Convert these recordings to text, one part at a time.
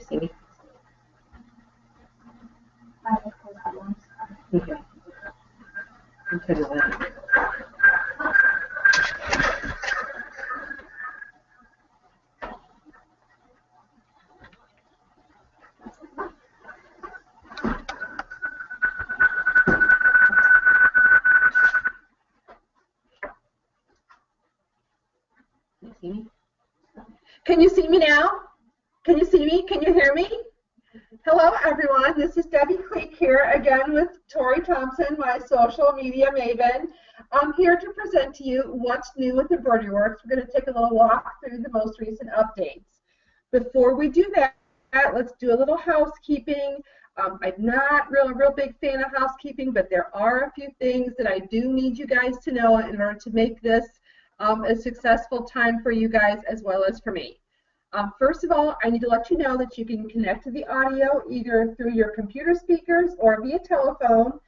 see me? Okay. I'm turning that. Can you see me now? Can you see me? Can you hear me? Hello, everyone. This is Debbie Cleek here again with Tori Thompson, my social media maven. I'm here to present to you what's new with EmbroideryWorks. We're going to take a little walk through the most recent updates. Before we do that, let's do a little housekeeping. I'm not a real big fan of housekeeping, but there are a few things that I do need you guys to know in order to make this a successful time for you guys as well as for me. First of all, I need to let you know that you can connect to the audio either through your computer speakers or via telephone.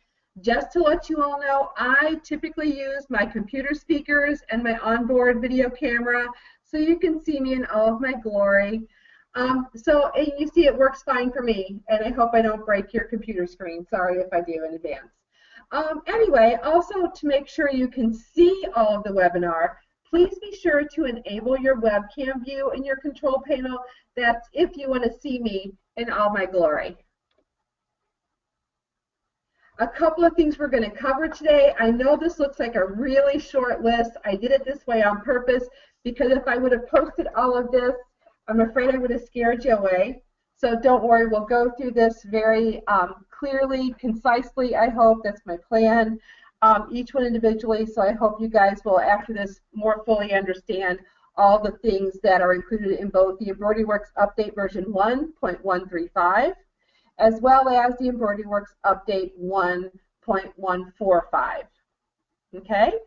Just to let you all know, I typically use my computer speakers and my onboard video camera so you can see me in all of my glory. And you see it works fine for me, and I hope I don't break your computer screen. Sorry if I do in advance. Anyway, also to make sure you can see all of the webinar, please be sure to enable your webcam view in your control panel. That's if you want to see me in all my glory. A couple of things we're going to cover today. I know this looks like a really short list. I did it this way on purpose because if I would have posted all of this, I'm afraid I would have scared you away. So don't worry, we'll go through this very clearly, concisely, I hope. That's my plan. Each one individually, so I hope you guys will, after this, more fully understand all the things that are included in both the EmbroideryWorks Update version 1.135 as well as the EmbroideryWorks Update 1.145. Okay?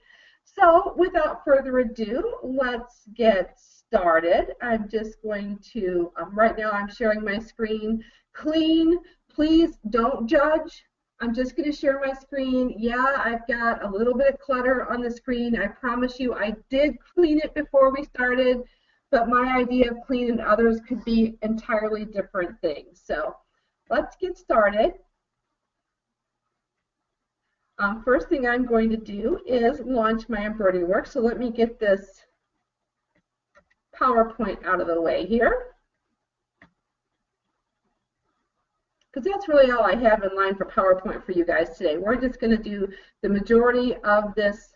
So without further ado, let's get started. I'm just going to, right now I'm sharing my screen clean. Please don't judge. I'm just going to share my screen. Yeah, I've got a little bit of clutter on the screen. I promise you I did clean it before we started, but my idea of cleaning others could be entirely different things. So let's get started. First thing I'm going to do is launch my EmbroideryWorks. So let me get this PowerPoint out of the way here, because that's really all I have in line for PowerPoint for you guys today. We're just going to do the majority of this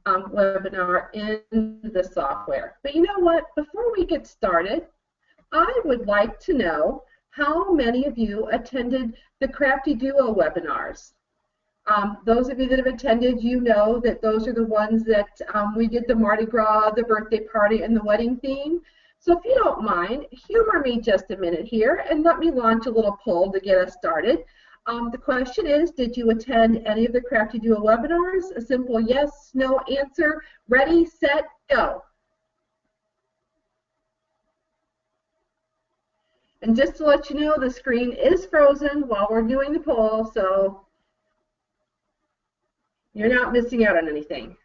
webinar in the software. But you know what? Before we get started, I would like to know how many of you attended the Crafty Duo webinars. Those of you that have attended, you know that those are the ones that we did the Mardi Gras, the birthday party, and the wedding theme. So if you don't mind, humor me just a minute here and let me launch a little poll to get us started. The question is, did you attend any of the Crafty Duo webinars? A simple yes, no answer. Ready, set, go. And just to let you know, the screen is frozen while we're doing the poll, so you're not missing out on anything.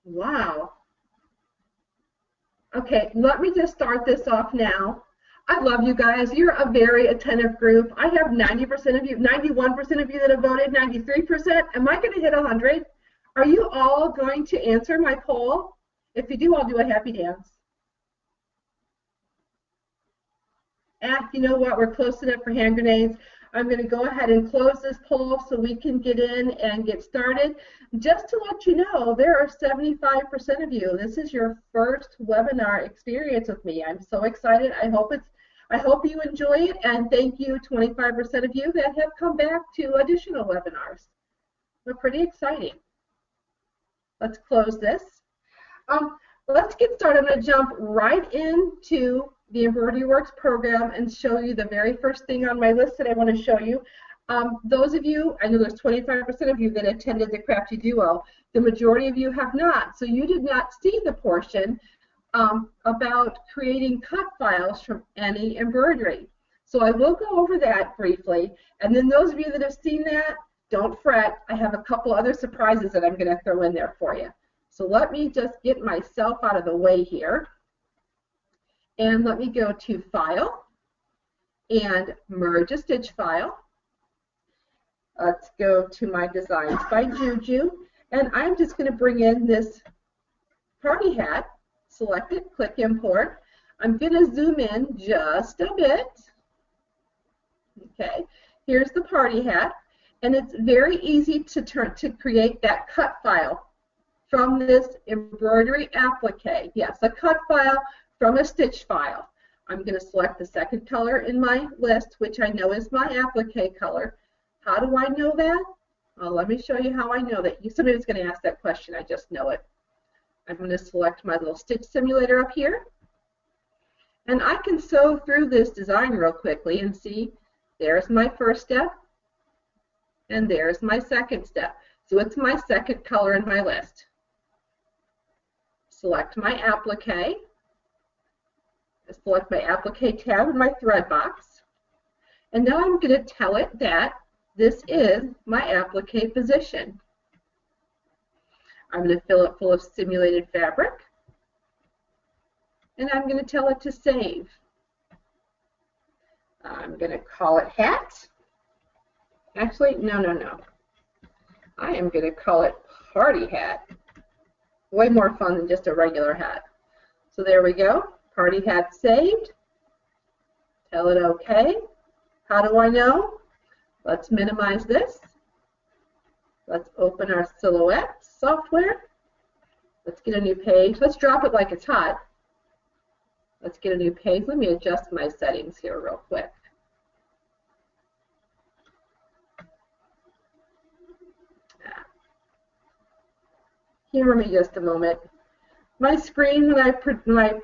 Wow. Okay, let me just start this off now. I love you guys. You're a very attentive group. I have 90% of you, 91% of you that have voted, 93%. Am I going to hit 100? Are you all going to answer my poll? If you do, I'll do a happy dance. You know what? We're close enough for hand grenades. I'm going to go ahead and close this poll so we can get in and get started. Just to let you know, there are 75% of you. This is your first webinar experience with me. I'm so excited. I hope you enjoy it, and thank you 25% of you that have come back to additional webinars. They're pretty exciting. Let's close this. Let's get started. I'm going to jump right into the EmbroideryWorks program and show you the very first thing on my list that I want to show you. Those of you, I know there's 25% of you that attended the Crafty Duo. The majority of you have not, so you did not see the portion about creating cut files from any embroidery. So I will go over that briefly, and then those of you that have seen that, don't fret. I have a couple other surprises that I'm going to throw in there for you. So let me just get myself out of the way here. And let me go to File and Merge a Stitch File. Let's go to my Designs by Juju. And I'm just going to bring in this party hat. Select it, click Import. I'm going to zoom in just a bit. Okay, here's the party hat. And it's very easy to create that cut file from this embroidery applique. Yes, a cut file from a stitch file. I'm going to select the second color in my list, which I know is my applique color. How do I know that? Well, let me show you how I know that. Somebody's going to ask that question. I just know it. I'm going to select my little stitch simulator up here. And I can sew through this design real quickly and see there's my first step and there's my second step. So it's my second color in my list. Select my applique. Select my applique tab in my thread box. And now I'm going to tell it that this is my applique position. I'm going to fill it full of simulated fabric. And I'm going to tell it to save. I'm going to call it hat. Actually, no. I am going to call it party hat. Way more fun than just a regular hat. So there we go. Party hat saved. Tell it OK. How do I know? Let's minimize this. Let's open our Silhouette software. Let's get a new page. Let's drop it like it's hot. Let's get a new page. Let me adjust my settings here real quick. Humor me just a moment. My screen, when I put it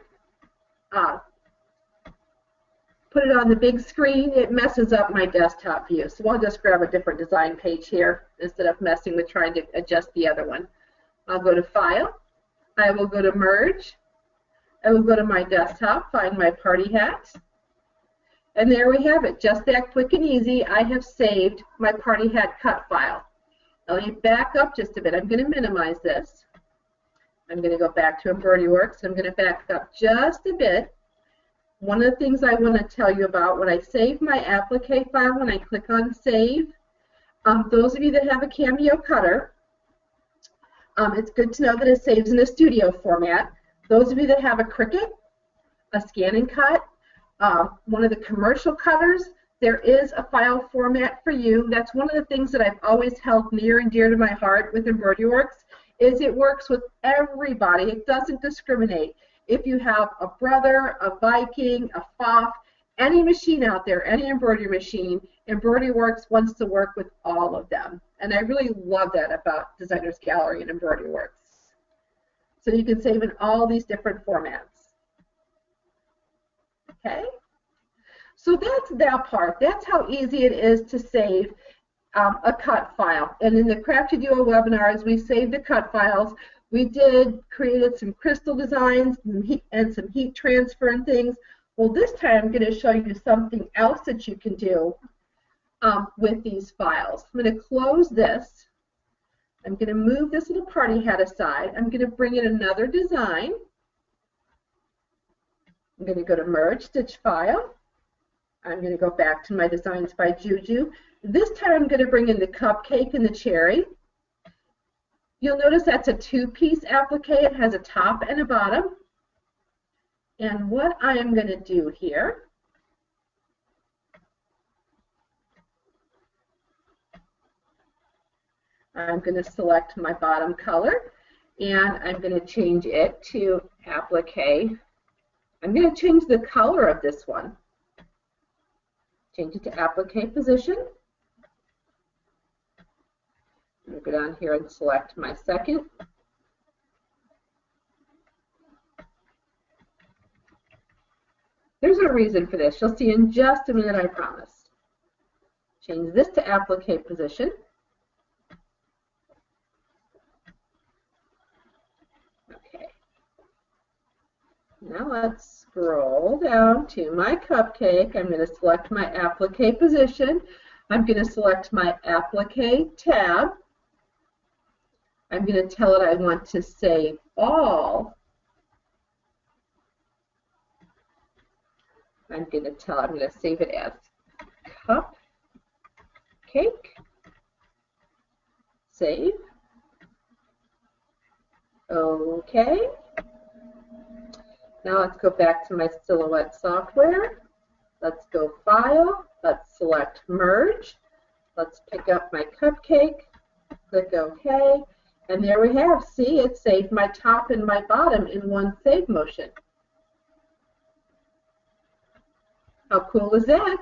on the big screen, it messes up my desktop view. So I'll just grab a different design page here instead of messing with trying to adjust the other one. I'll go to File. I will go to Merge. I will go to my desktop, find my party hat. And there we have it. Just that quick and easy. I have saved my party hat cut file. Now let me back up just a bit. I'm going to minimize this. I'm going to go back to EmbroideryWorks. I'm going to back up just a bit. One of the things I want to tell you about, when I save my applique file, when I click on Save, those of you that have a Cameo cutter, it's good to know that it saves in a studio format. Those of you that have a Cricut, a Scan and Cut, one of the commercial cutters, there is a file format for you. That's one of the things that I've always held near and dear to my heart with EmbroideryWorks, is it works with everybody. It doesn't discriminate. If you have a Brother, a Viking, a FOF, any machine out there, any embroidery machine, EmbroideryWorks wants to work with all of them. And I really love that about Designer's Gallery and EmbroideryWorks. So you can save in all these different formats. Okay? So that's that part. That's how easy it is to save a cut file. And in the Crafted Duo webinars, we saved the cut files. We created some crystal designs and some heat transfer and things. Well, this time I'm going to show you something else that you can do with these files. I'm going to close this. I'm going to move this little party hat aside. I'm going to bring in another design. I'm going to go to Merge Stitch File. I'm going to go back to my Designs by Juju. This time I'm going to bring in the cupcake and the cherry. You'll notice that's a two-piece applique. It has a top and a bottom. And what I am going to do here, I'm going to select my bottom color, and I'm going to change it to applique. I'm going to change the color of this one. Change it to applique position. I'm going to go down here and select my second. There's a reason for this. You'll see in just a minute, I promise. Change this to applique position. Okay. Now let's scroll down to my cupcake. I'm going to select my applique position. I'm going to select my applique tab. I'm going to tell it I want to save all. I'm going to save it as cupcake. Save. Okay. Now let's go back to my Silhouette software. Let's go File. Let's select Merge. Let's pick up my cupcake. Click OK. And there we have. See, it saved my top and my bottom in one save motion. How cool is that?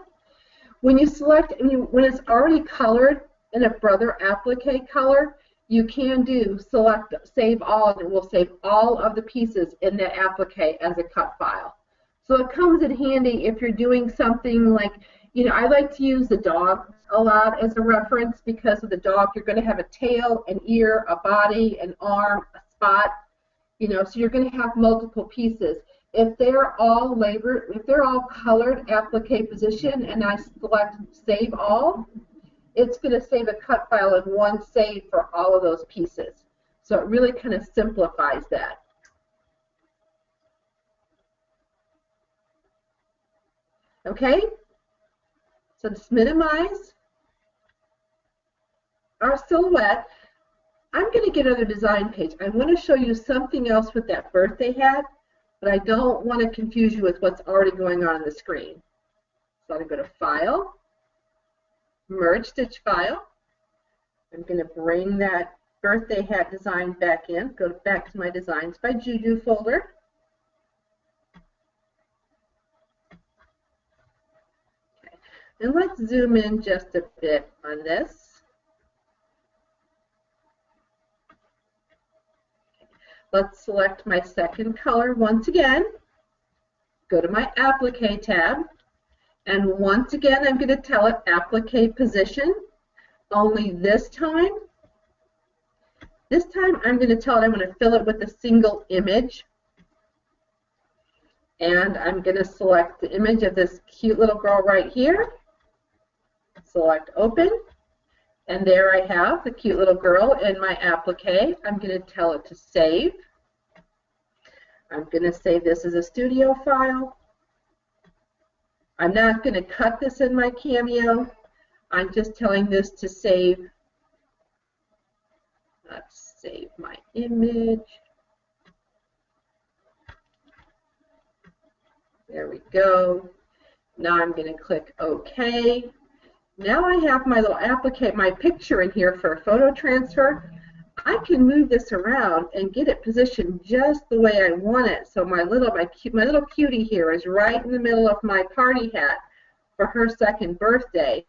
When you select, when it's already colored in a Brother applique color, you can do select save all, and it will save all of the pieces in that applique as a cut file. So it comes in handy if you're doing something like, I like to use the dog a lot as a reference, because with the dog you're going to have a tail, an ear, a body, an arm, a spot, so you're going to have multiple pieces. If they're all colored applique position and I select save all, it's going to save a cut file in one save for all of those pieces. So it really kind of simplifies that. Okay, so let's minimize our Silhouette. I'm going to get another design page. I want to show you something else with that birthday hat, but I don't want to confuse you with what's already going on the screen. So I'm going to go to File, Merge Stitch File. I'm going to bring that birthday hat design back in. Go back to my Designs by Juju folder. Okay. And let's zoom in just a bit on this. Let's select my second color once again, go to my Applique tab, and once again I'm going to tell it Applique position, only this time I'm going to tell it I want to fill it with a single image, and I'm going to select the image of this cute little girl right here, select Open, and there I have the cute little girl in my applique. I'm going to tell it to save. I'm going to save this as a studio file. I'm not going to cut this in my Cameo. I'm just telling this to save. Let's save my image. There we go. Now I'm going to click OK. Now I have my little applique, my picture in here for a photo transfer. I can move this around and get it positioned just the way I want it. So my little cutie here is right in the middle of my party hat for her second birthday.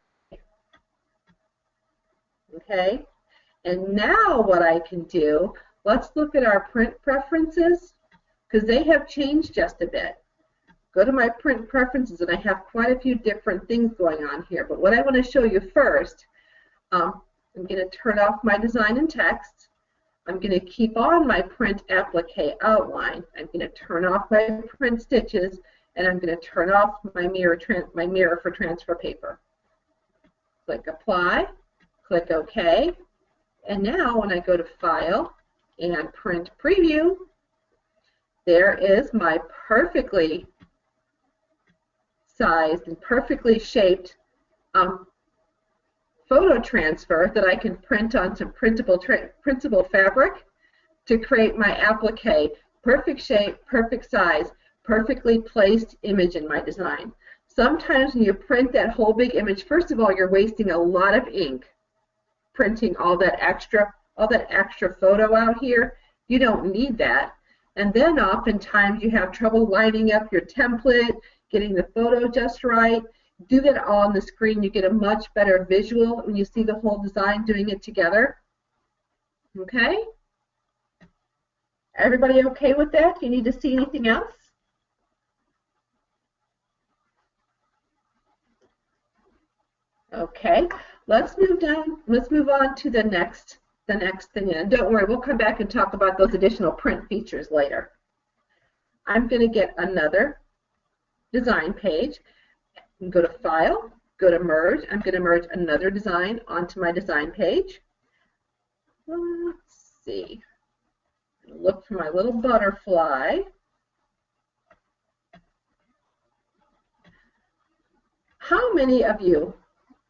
Okay, and now what I can do, let's look at our print preferences, because they have changed just a bit. Go to my print preferences, and I have quite a few different things going on here. But what I want to show you first, I'm going to turn off my design and text. I'm going to keep on my print applique outline. I'm going to turn off my print stitches, and I'm going to turn off my mirror for transfer paper. Click Apply, click OK, and now when I go to File and Print Preview, there is my perfectly sized and perfectly shaped photo transfer that I can print on some printable fabric to create my applique. Perfect shape, perfect size, perfectly placed image in my design. Sometimes when you print that whole big image, first of all, you're wasting a lot of ink printing all that extra photo out here. You don't need that. And then oftentimes you have trouble lining up your template, getting the photo just right. Do that all on the screen. You get a much better visual when you see the whole design doing it together. Okay? Everybody okay with that? Do you need to see anything else? Okay, let's move down. Let's move on to the next thing. And don't worry, we'll come back and talk about those additional print features later. I'm going to get another design page. Go to File, go to merge. I'm going to merge another design onto my design page. Let's see. Look for my little butterfly. How many of you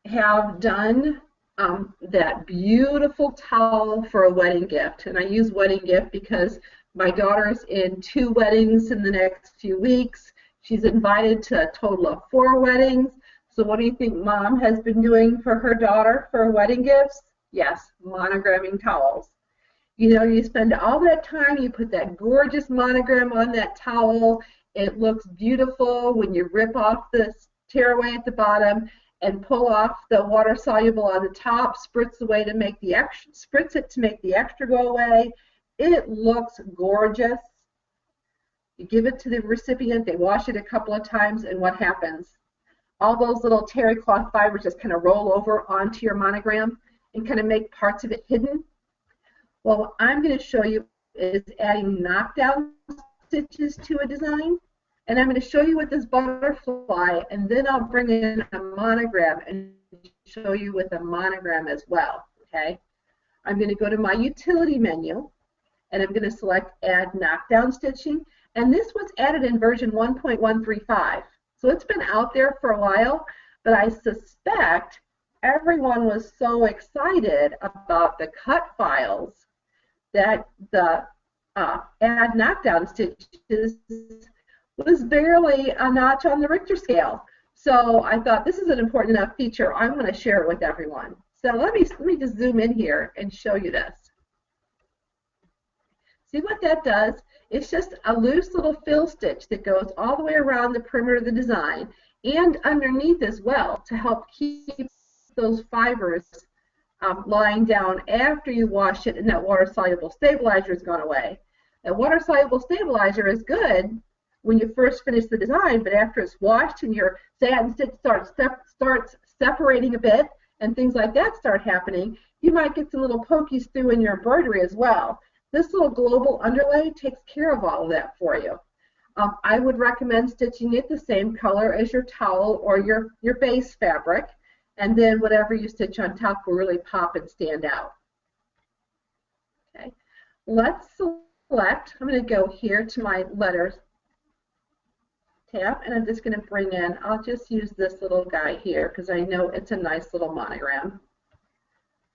have done that beautiful towel for a wedding gift? And I use wedding gift because my daughter's in 2 weddings in the next few weeks. She's invited to a total of 4 weddings. So what do you think Mom has been doing for her daughter for wedding gifts? Yes, monogramming towels. You know, you spend all that time, you put that gorgeous monogram on that towel. It looks beautiful when you rip off the tearaway at the bottom and pull off the water soluble on the top, spritz it to make the extra go away. It looks gorgeous. You give it to the recipient, they wash it a couple of times, and what happens? All those little terry cloth fibers just kind of roll over onto your monogram and kind of make parts of it hidden. Well, what I'm going to show you is adding knockdown stitches to a design. And I'm going to show you with this butterfly, and then I'll bring in a monogram and show you with a monogram as well, okay? I'm going to go to my utility menu, and I'm going to select Add Knockdown Stitching. And this was added in version 1.135. So it's been out there for a while, but I suspect everyone was so excited about the cut files that the Add Knockdown Stitches was barely a notch on the Richter scale. So I thought this is an important enough feature, I'm going to share it with everyone. So let me just zoom in here and show you this. See what that does? It's just a loose little fill stitch that goes all the way around the perimeter of the design and underneath as well to help keep those fibers lying down after you wash it and that water-soluble stabilizer has gone away. That water-soluble stabilizer is good when you first finish the design, but after it's washed and your satin stitch starts separating a bit and things like that start happening, you might get some little pokies through in your embroidery as well. This little global underlay takes care of all of that for you. I would recommend stitching it the same color as your towel or your base fabric, and then whatever you stitch on top will really pop and stand out. Okay, let's select, I'm going to go here to my letters tab, and I'm just going to bring in, I'll just use this little guy here because I know it's a nice little monogram.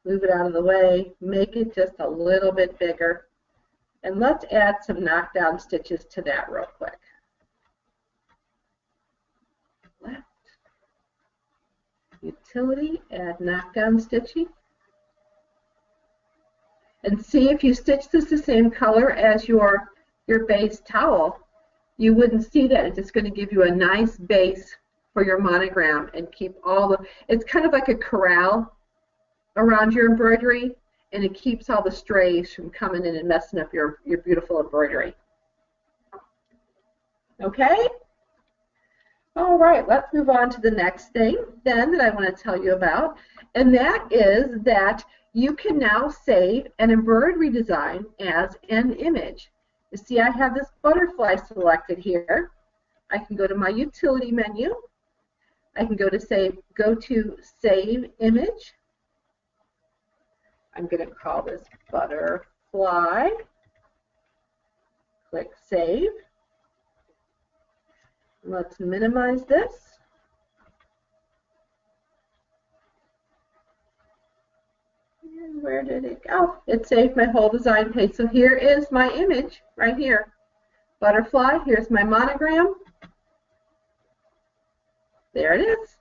Move it out of the way, make it just a little bit bigger, and let's add some knockdown stitches to that real quick. Left. Utility, add knockdown stitching. And see, if you stitch this the same color as your base towel, you wouldn't see that. It's just going to give you a nice base for your monogram and keep all the, it's kind of like a corral around your embroidery, and it keeps all the strays from coming in and messing up your beautiful embroidery. Okay? All right, let's move on to the next thing then that I want to tell you about, and that is that you can now save an embroidery design as an image. You see, I have this butterfly selected here. I can go to my utility menu. I can go to Save Image. I'm going to call this butterfly. Click Save. Let's minimize this. And where did it go? It saved my whole design page. So here is my image right here. Butterfly, here's my monogram. There it is.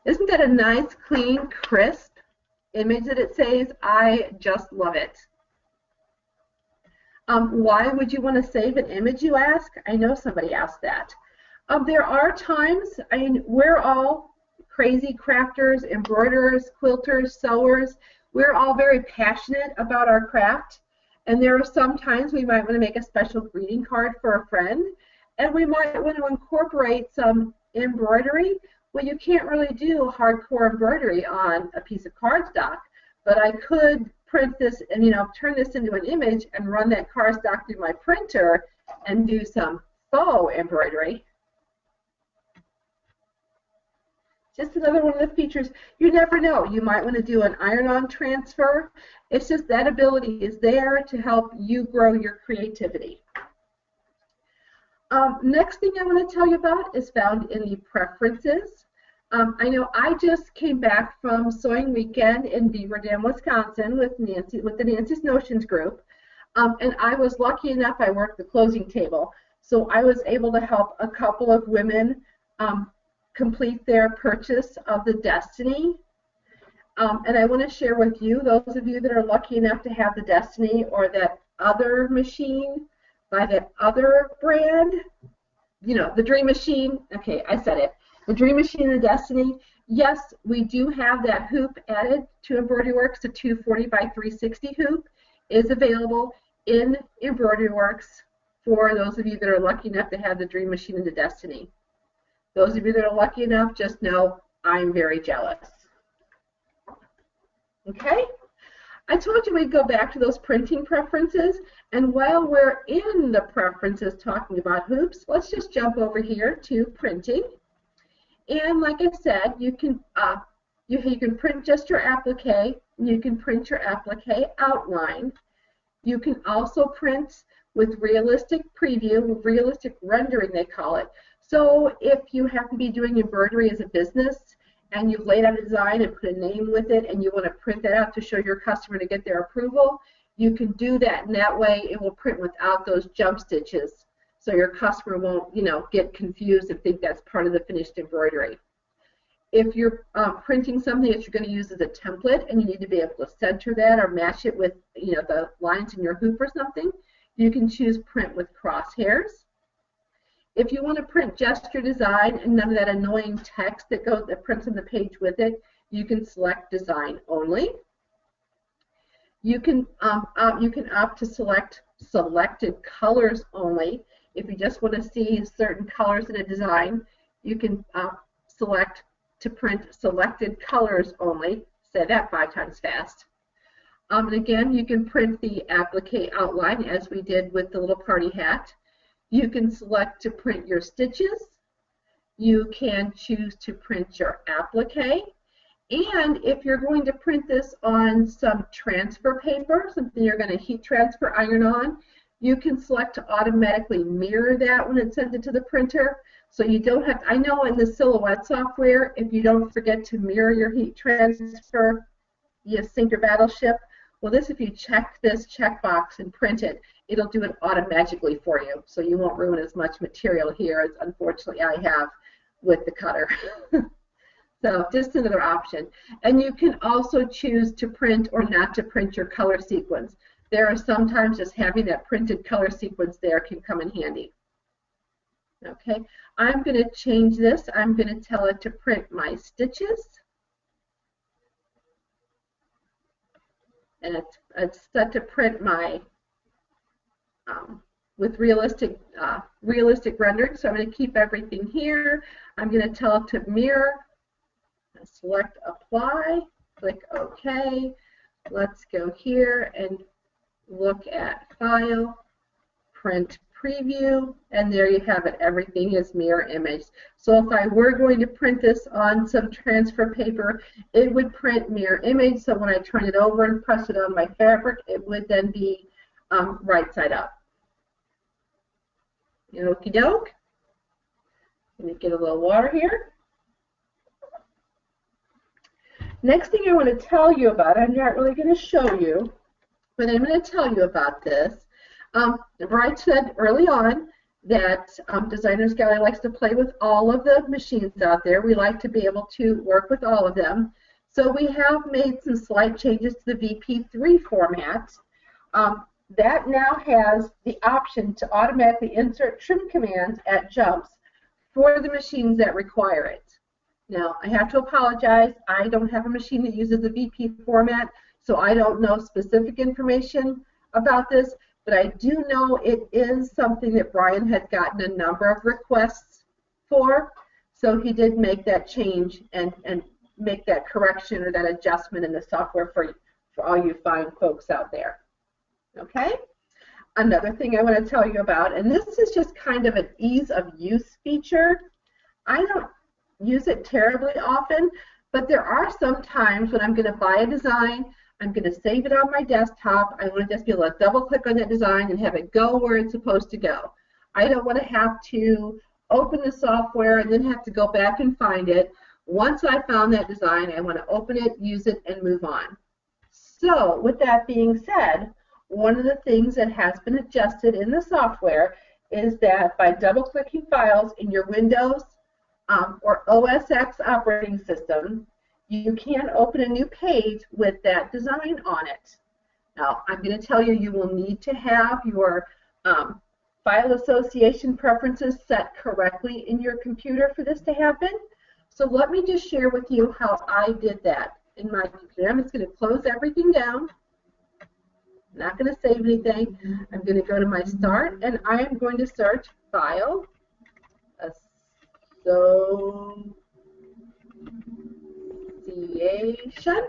Isn't that a nice, clean, crisp image that it saves? I just love it. Why would you want to save an image, you ask? I know somebody asked that. There are times, I mean, we're all crazy crafters, embroiderers, quilters, sewers. We're all very passionate about our craft, and there are some times we might want to make a special greeting card for a friend, and we might want to incorporate some embroidery. Well, you can't really do hardcore embroidery on a piece of cardstock, but I could print this and, you know, turn this into an image and run that cardstock through my printer and do some faux embroidery. Just another one of the features. You never know. You might want to do an iron-on transfer. It's just that ability is there to help you grow your creativity. Next thing I want to tell you about is found in the preferences. I know I just came back from Sewing Weekend in Beaver Dam, Wisconsin with the Nancy's Notions group. And I was lucky enough, I worked the closing table. So I was able to help a couple of women complete their purchase of the Destiny. And I want to share with you, those of you that are lucky enough to have the Destiny or that other machine by that other brand, you know, the Dream Machine. Okay, I said it. The Dream Machine and the Destiny. Yes, we do have that hoop added to EmbroideryWorks. The 240 by 360 hoop is available in EmbroideryWorks for those of you that are lucky enough to have the Dream Machine and the Destiny. Those of you that are lucky enough, just know I'm very jealous. Okay? I told you we'd go back to those printing preferences, and while we're in the preferences talking about hoops, let's just jump over here to printing. And like I said, you can print just your applique, you can print your applique outline. You can also print with realistic preview, realistic rendering they call it. So if you happen to be doing embroidery as a business and you've laid out a design and put a name with it and you want to print that out to show your customer to get their approval, you can do that, and that way it will print without those jump stitches so your customer won't, you know, get confused and think that's part of the finished embroidery. If you're printing something that you're going to use as a template and you need to be able to center that or match it with, you know, the lines in your hoop or something, you can choose print with crosshairs. If you want to print just your design and none of that annoying text that prints on the page with it, you can select design only. You can opt to select selected colors only. If you just want to see certain colors in a design, you can select to print selected colors only. Say that 5 times fast. And again, you can print the applique outline as we did with the little party hat. You can select to print your stitches. You can choose to print your applique. And if you're going to print this on some transfer paper, something you're going to heat transfer iron on, you can select to automatically mirror that when it's sent it to the printer. So you don't have, I know in the Silhouette software, if you don't forget to mirror your heat transfer, you sink your battleship. Well, this, if you check this checkbox and print it, it'll do it automatically for you. So you won't ruin as much material here as unfortunately I have with the cutter. So just another option. And you can also choose to print or not to print your color sequence. There are sometimes just having that printed color sequence there can come in handy. Okay, I'm going to change this. I'm going to tell it to print my stitches. And it's set to print my, with realistic rendering. So I'm going to keep everything here. I'm going to tell it to mirror. Select apply, click OK. Let's go here and look at file, print preview, and there you have it. Everything is mirror image. So if I were going to print this on some transfer paper, it would print mirror image. So when I turn it over and press it on my fabric, it would then be right side up. Okie doke. Let me get a little water here. Next thing I want to tell you about, I'm not really going to show you, but I'm going to tell you about this. Brian said early on that Designers Gallery likes to play with all of the machines out there. We like to be able to work with all of them. So we have made some slight changes to the VP3 format. That now has the option to automatically insert trim commands at jumps for the machines that require it. Now, I have to apologize. I don't have a machine that uses the VP format, so I don't know specific information about this, but I do know it is something that Brian had gotten a number of requests for, so he did make that change and make that correction or that adjustment in the software for all you fine folks out there. Okay? Another thing I want to tell you about, and this is just kind of an ease of use feature. use it terribly often, but there are some times when I'm going to buy a design, I'm going to save it on my desktop. I want to just be able to double click on that design and have it go where it's supposed to go. I don't want to have to open the software and then have to go back and find it. Once I found that design, I want to open it, use it, and move on. So with that being said, one of the things that has been adjusted in the software is that by double-clicking files in your Windows or OS X operating system, you can open a new page with that design on it. Now, I'm going to tell you, you will need to have your file association preferences set correctly in your computer for this to happen. So let me just share with you how I did that in my computer. I'm just going to close everything down. I'm not going to save anything. I'm going to go to my start, and I am going to search File Association.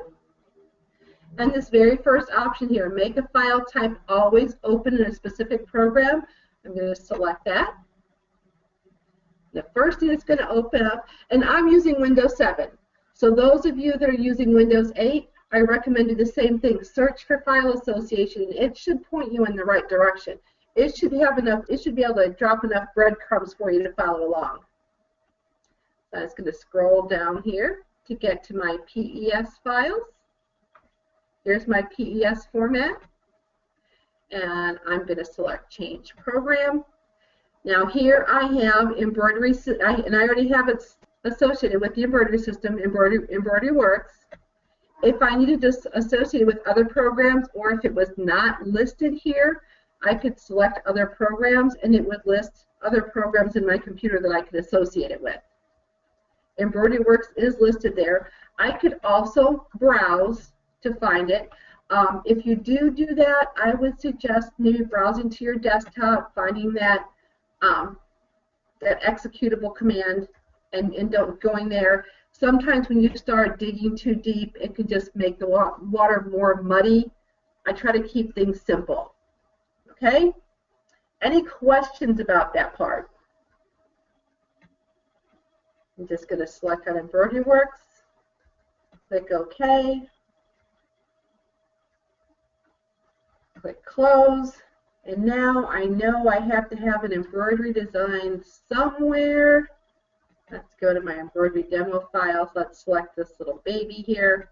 And this very first option here, make a file type always open in a specific program. I'm going to select that. The first thing it's going to open up, and I'm using Windows 7. So those of you that are using Windows 8, I recommend do the same thing. Search for file association. It should point you in the right direction. It should have enough. It should be able to drop enough breadcrumbs for you to follow along. So I'm just going to scroll down here to get to my PES files. Here's my PES format, and I'm going to select Change Program. Now here I have embroidery, and I already have it associated with the embroidery system, EmbroideryWorks. If I needed to associate it with other programs, or if it was not listed here, I could select other programs, and it would list other programs in my computer that I could associate it with. EmbroideryWorks is listed there. I could also browse to find it. If you do that, I would suggest maybe browsing to your desktop, finding that that executable command, and don't going there. Sometimes when you start digging too deep, it can just make the water more muddy. I try to keep things simple. Okay? Any questions about that part? I'm just going to select on EmbroideryWorks, click OK, click Close. And now I know I have to have an embroidery design somewhere. Let's go to my embroidery demo files. Let's select this little baby here.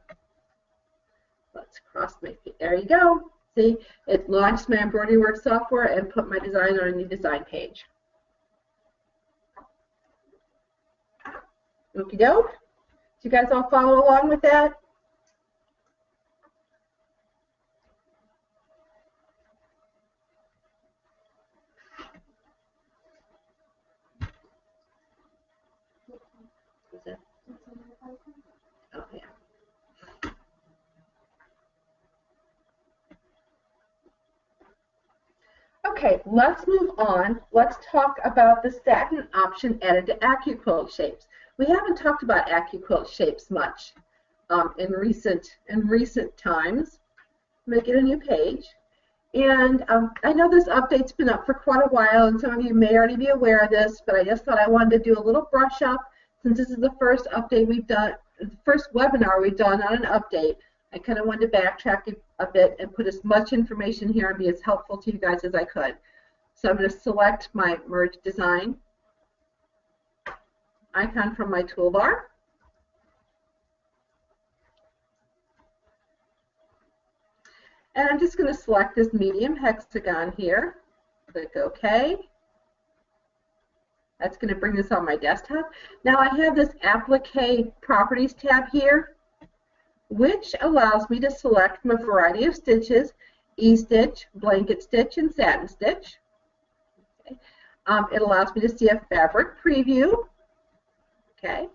Let's cross my feet. There you go. See, it launched my EmbroideryWorks software and put my design on a new design page. Okie doke. Do you guys all follow along with that? Oh, yeah. Okay, let's move on. Let's talk about the satin option added to AccuQuilt shapes. We haven't talked about AccuQuilt shapes much in recent times. I'm going to get a new page. And I know this update's been up for quite a while, and some of you may already be aware of this, but I just thought I wanted to do a little brush up. Since this is the first update we've done, the first webinar we've done on an update, I kind of wanted to backtrack a bit and put as much information here and be as helpful to you guys as I could. So I'm going to select my Merge Design icon from my toolbar. And I'm just going to select this medium hexagon here. Click OK. That's going to bring this on my desktop. Now I have this Applique Properties tab here, which allows me to select my variety of stitches: E-stitch, blanket stitch, and satin stitch. Okay. It allows me to see a fabric preview. Okay.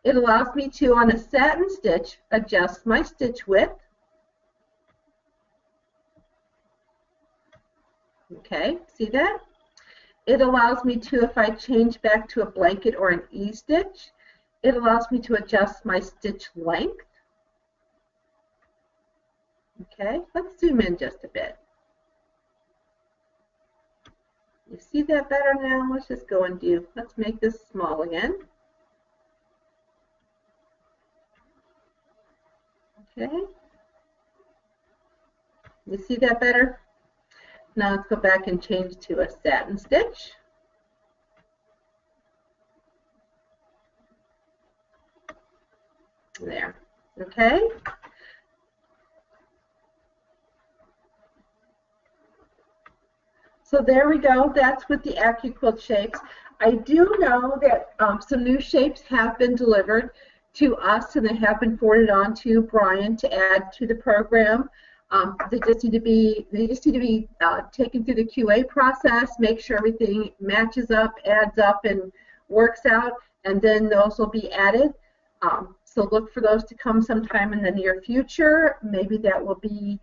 It allows me to, on a satin stitch, adjust my stitch width. Okay, see that? It allows me to, if I change back to a blanket or an E-stitch, it allows me to adjust my stitch length. Okay, let's zoom in just a bit. You see that better now? Let's just go and let's make this small again. Okay. You see that better? Now let's go back and change to a satin stitch. There. Okay. So there we go. That's with the AccuQuilt shapes. I do know that some new shapes have been delivered to us, and they have been forwarded on to Brian to add to the program. They just need to be taken through the QA process, make sure everything matches up, adds up, and works out, and then those will be added. So look for those to come sometime in the near future. Maybe that will be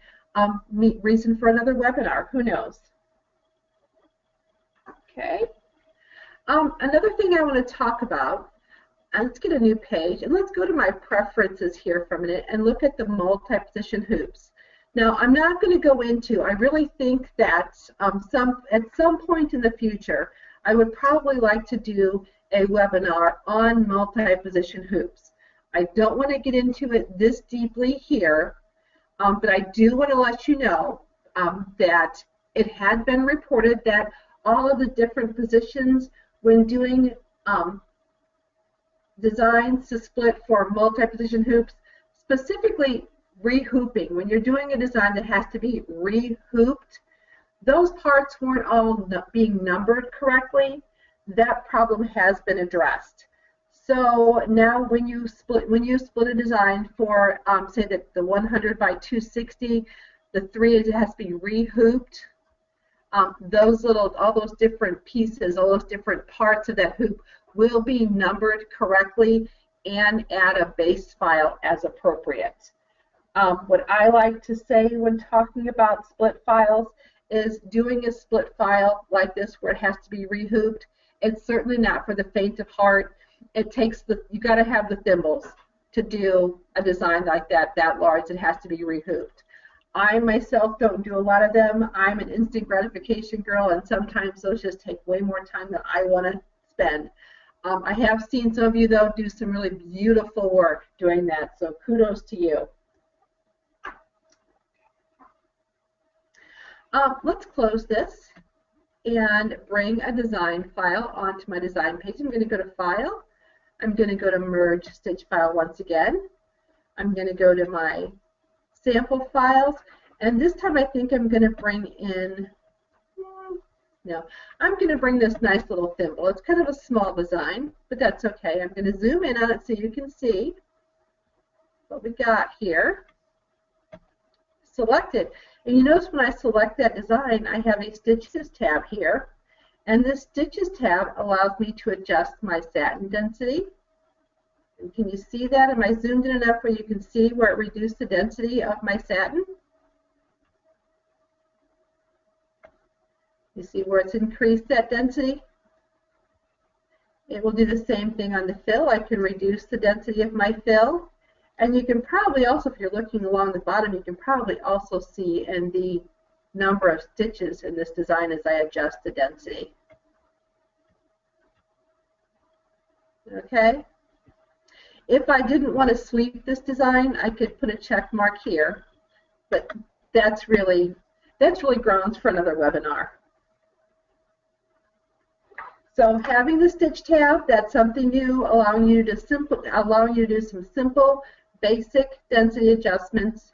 reason for another webinar. Who knows? Okay. Another thing I want to talk about, and let's get a new page, and let's go to my preferences here for a minute and look at the multi-position hoops. Now, I'm not going to go into, I really think that at some point in the future, I would probably like to do a webinar on multi-position hoops. I don't want to get into it this deeply here, but I do want to let you know that it had been reported that all of the different positions when doing designs to split for multi-position hoops, specifically rehooping, when you're doing a design that has to be rehooped, those parts weren't all being numbered correctly. That problem has been addressed. So now when you split a design for say that the 100 by 260, the 3 it has to be rehooped. All those different pieces, all those different parts of that hoop will be numbered correctly and add a base file as appropriate. What I like to say when talking about split files is doing a split file like this where it has to be rehooped. It's certainly not for the faint of heart. It takes you got to have the thimbles to do a design like that large. It has to be rehooped. I myself don't do a lot of them. I'm an instant gratification girl, and sometimes those just take way more time than I want to spend. I have seen some of you, though, do some really beautiful work doing that, so kudos to you. Let's close this and bring a design file onto my design page. I'm going to go to File. I'm going to go to Merge Stitch File once again. I'm going to go to my sample files, and this time I think I'm going to bring in, I'm going to bring this nice little thimble. It's kind of a small design, but that's okay. I'm going to zoom in on it so you can see what we got here. Select it. And you notice when I select that design, I have a Stitches tab here, and this Stitches tab allows me to adjust my satin density. And can you see that? Am I zoomed in enough where you can see where it reduced the density of my satin? You see where it's increased that density? It will do the same thing on the fill. I can reduce the density of my fill. And you can probably also, if you're looking along the bottom, you can probably also see in the number of stitches in this design as I adjust the density. Okay? If I didn't want to sweep this design, I could put a check mark here, but that's really grounds for another webinar. So having the Stitch tab, that's something new, allowing you to do some simple, basic density adjustments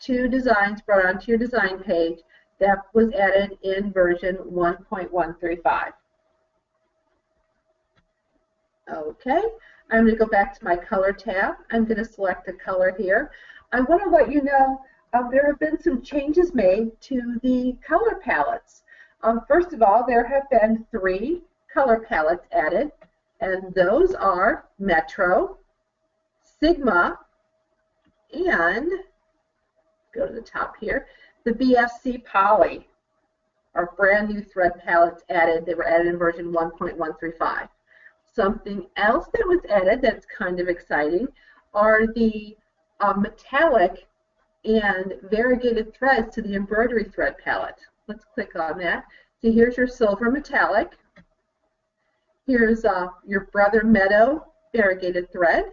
to designs brought onto your design page. That was added in version 1.135. Okay, I'm going to go back to my color tab. I'm going to select a color here. I want to let you know there have been some changes made to the color palettes. First of all, there have been 3 color palettes added, and those are Metro, Sigma, and go to the top here, the BFC Poly are brand new thread palettes added. They were added in version 1.135. Something else that was added that's kind of exciting are the metallic and variegated threads to the embroidery thread palette. Let's click on that. So here's your silver metallic. Here's your Brother Meadow variegated thread.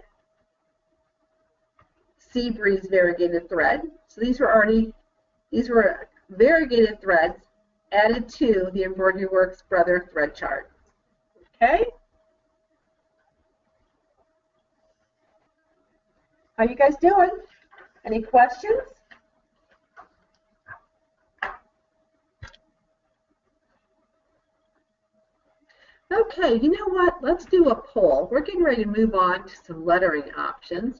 Sea Breeze variegated thread. So these were variegated threads added to the EmbroideryWorks Brother thread chart. Okay? How you guys doing? Any questions? Okay, you know what? Let's do a poll. We're getting ready to move on to some lettering options,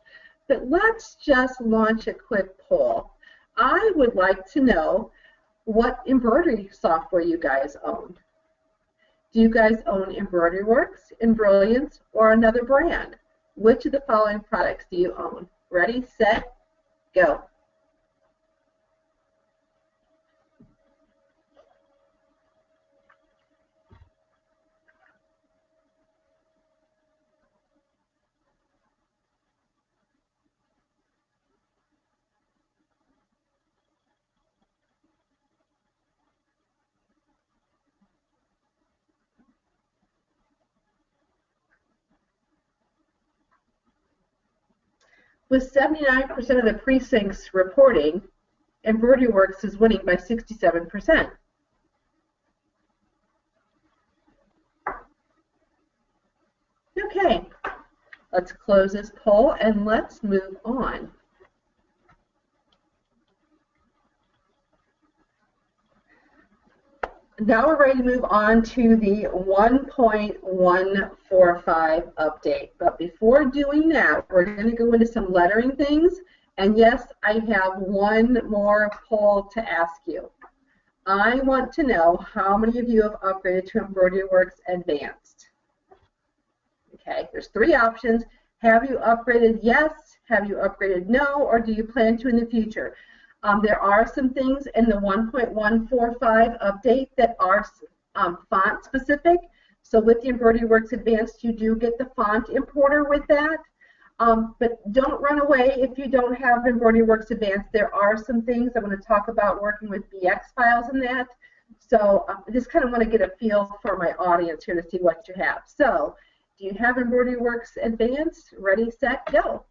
but let's just launch a quick poll. I would like to know what embroidery software you guys own. Do you guys own EmbroideryWorks, Embrilliance, or another brand? Which of the following products do you own? Ready, set, go. With 79% of the precincts reporting, EmbroideryWorks is winning by 67%. Okay, let's close this poll and let's move on. Now we're ready to move on to the 1.145 update. But before doing that, we're going to go into some lettering things. And yes, I have one more poll to ask you. I want to know how many of you have upgraded to EmbroideryWorks Advanced. Okay, there's three options. Have you upgraded yes? Have you upgraded no? Or do you plan to in the future? There are some things in the 1.145 update that are font specific. So with the EmbroideryWorks Advanced, you do get the font importer with that. But don't run away if you don't have EmbroideryWorks Advanced. There are some things I'm going to talk about working with BX files and that. So I just kind of want to get a feel for my audience here to see what you have. So do you have EmbroideryWorks Advanced? Ready, set, go.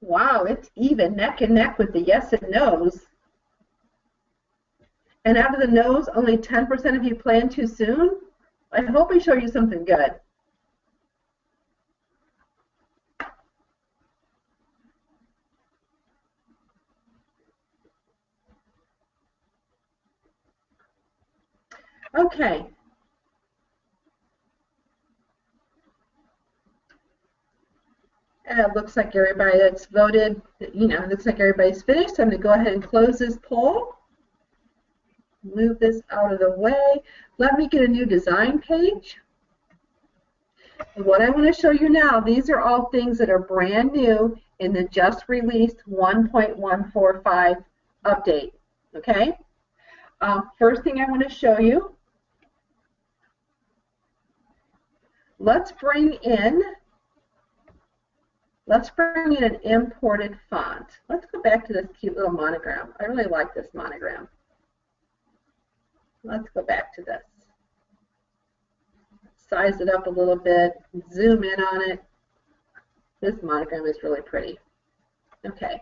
Wow, it's even neck and neck with the yes and no's. And out of the no's, only 10% of you plan too soon? I hope I show you something good. Okay. It looks like everybody that's voted, looks like everybody's finished. So I'm going to go ahead and close this poll. Move this out of the way. Let me get a new design page. And what I want to show you now, these are all things that are brand new in the just released 1.145 update. Okay? First thing I want to show you, let's bring in an imported font. Let's go back to this cute little monogram. I really like this monogram. Let's go back to this. Size it up a little bit, zoom in on it. This monogram is really pretty. Okay.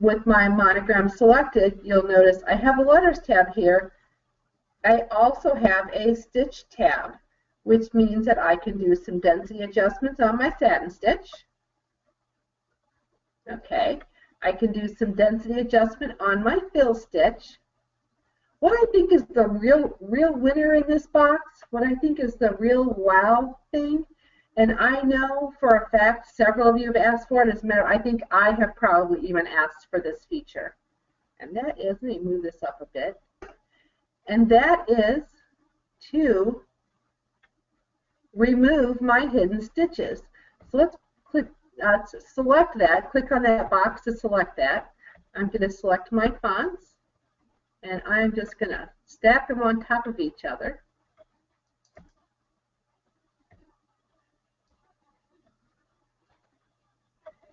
With my monogram selected, you'll notice I have a letters tab here. I also have a stitch tab, which means that I can do some density adjustments on my satin stitch. Okay, I can do some density adjustment on my fill stitch. What I think is the real winner in this box, what I think is the real wow thing, and I know for a fact several of you have asked for it. As a matter, I think I have probably even asked for this feature. And that is, let me move this up a bit, and that is to remove my hidden stitches. So let's click. Select that, click on that box to select that. I'm going to select my fonts. And I'm just going to stack them on top of each other.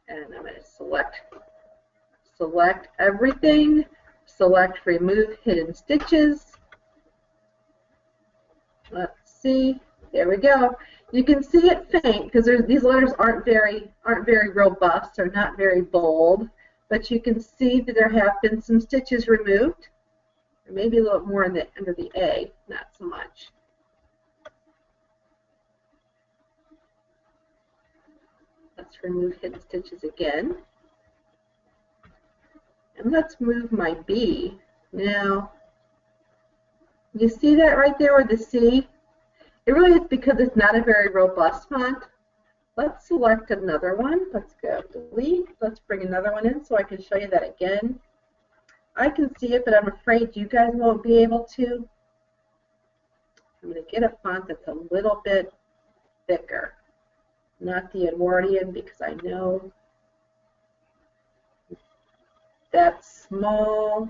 And I'm going to select everything, select remove hidden stitches. Let's see, there we go. You can see it faint because these letters aren't very robust or not very bold, but you can see that there have been some stitches removed. Or maybe a little more under the A, not so much. Let's remove hidden stitches again. And let's move my B. Now, you see that right there with the C? It really is because it's not a very robust font. Let's select another one. Let's go delete. Let's bring another one in so I can show you that again. I can see it, but I'm afraid you guys won't be able to. I'm going to get a font that's a little bit thicker. Not the Edwardian, because I know that's small.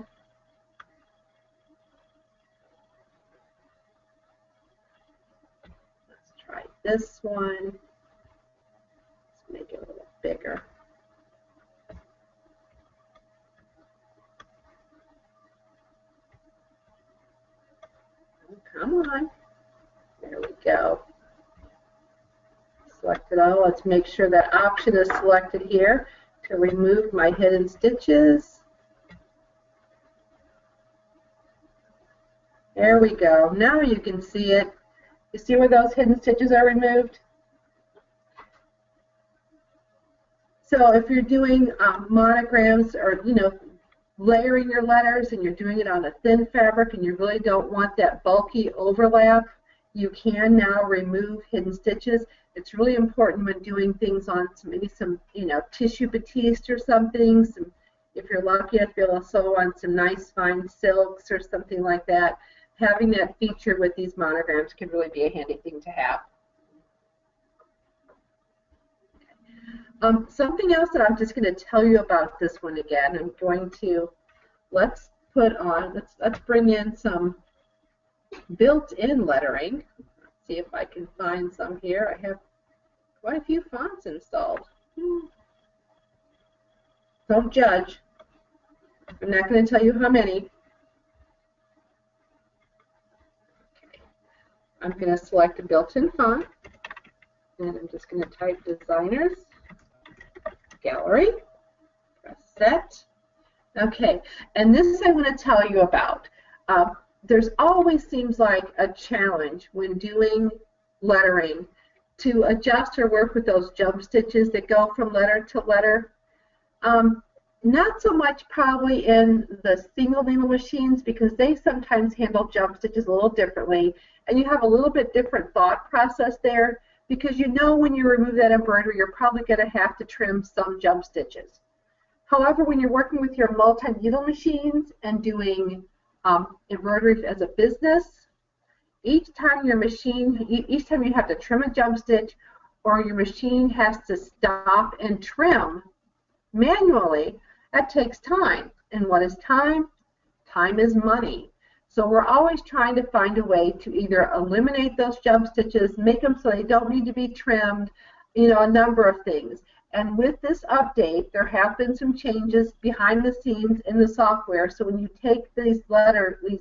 Let's try this one. Let's make it a little bigger. Oh, come on. There we go. Select it all. Let's make sure that option is selected here to remove my hidden stitches. There we go. Now you can see it. You see where those hidden stitches are removed? So if you're doing monograms or, layering your letters and you're doing it on a thin fabric and you really don't want that bulky overlap, you can now remove hidden stitches. It's really important when doing things on maybe some tissue batiste or something. If you're lucky enough to be able to sew on some nice fine silks or something like that, having that feature with these monograms can really be a handy thing to have. Something else that I'm just going to tell you about this one again. I'm going to let's bring in some built-in lettering. Let's see if I can find some here. I have quite a few fonts installed. Don't judge. I'm not going to tell you how many. Okay. I'm going to select a built-in font, and I'm just going to type Designers Gallery. Press Set. Okay, and this I want to tell you about. There's always seems like a challenge when doing lettering to adjust or work with those jump stitches that go from letter to letter. Not so much probably in the single needle machines because they sometimes handle jump stitches a little differently, and you have a little bit different thought process there because when you remove that embroidery you're probably going to have to trim some jump stitches. However, when you're working with your multi-needle machines and doing embroidery as a business, each time you have to trim a jump stitch or your machine has to stop and trim manually, that takes time. And what is time? Time is money. So we're always trying to find a way to either eliminate those jump stitches, make them so they don't need to be trimmed, a number of things. And with this update, there have been some changes behind the scenes in the software. So when you take these lettering